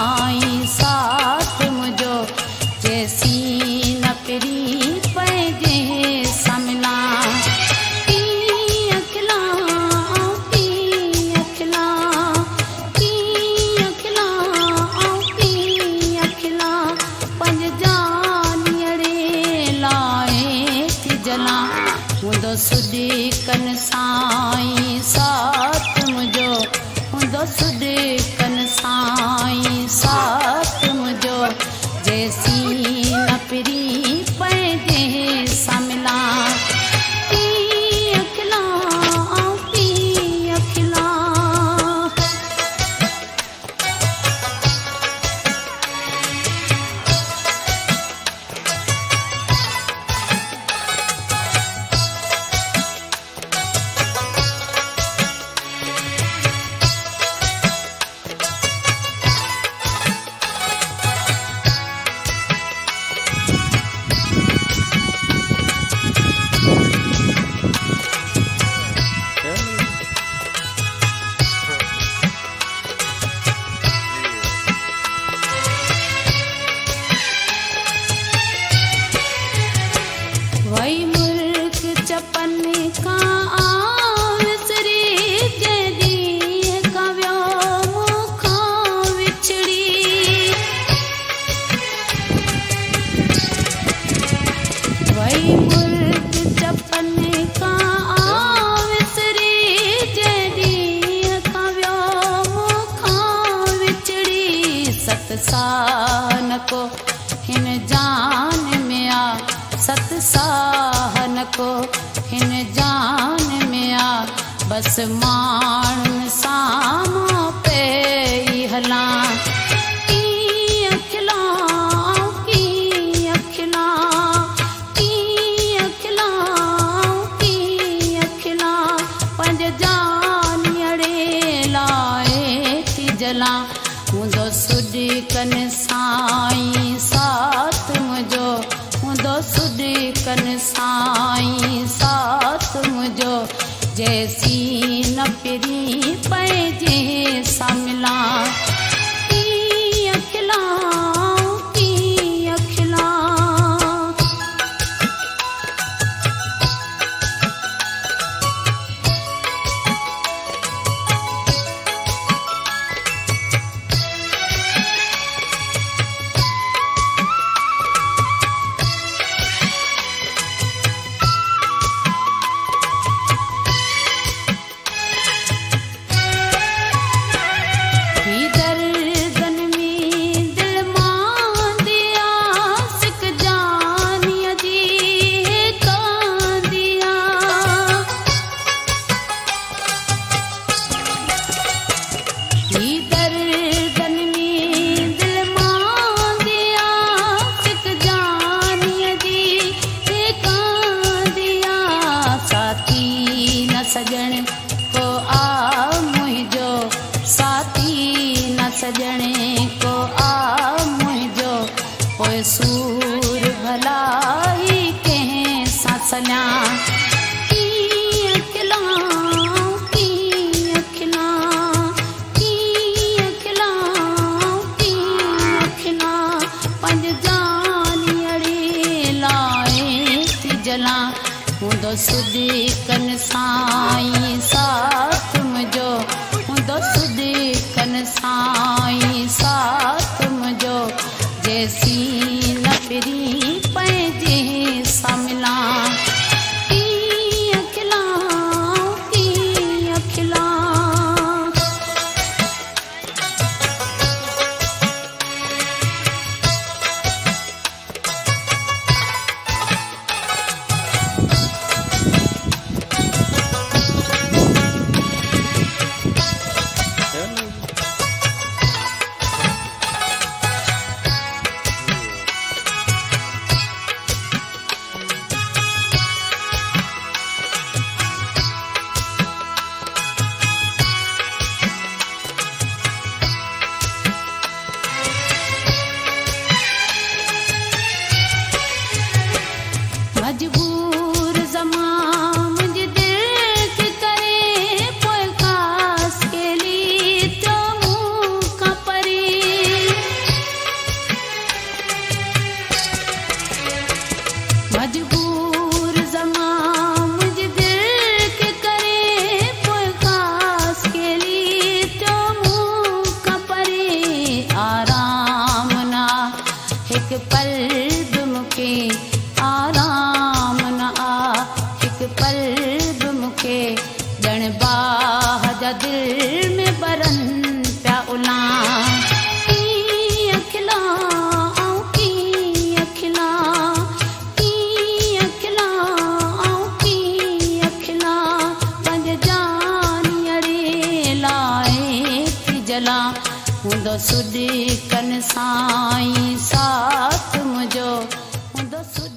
साईं साथ मुझो जैसी न पिरी पैजे समला की अखिला पंज जानियड़े लाए थी जला हुंदो सुडी कन साईं साथ मुझो हुंदो सुडी कन साईं साथ मुझो जैसी न पिरी पैजे समला की अखिला वही मुल्क चपन का आविसरी जदी कव्यो मुखा विछड़ी वही मुल्क चपन का आविसरी जदी कव्यो मुखा विछड़ी सत सान को हिन जान में आ सत साहन को हिन जान में आ बस माण्हुनि साम्हूं पे हला की अखिला पंज जानियड़े लाए थी जला हुंदो सुडी कन साईं साथ मुझो हुंदो सुडी कन साईं साथ मुझो जैसी न पिरी पैजे समला की अखिला सजण को आ मुझो साथी न सजणे को आ मुझो पोइ सूर भलाई कंहिं सां सञा की अखिला पंज जानियड़े लाए थी जला हुंदो सुडी कन साईं साथ मुझो हुंदो सुडी कन साईं साथ मुझो जैसी न पिरी पैजे समला की अखिला साईं साथ मुंहिंजो हूंदो सुध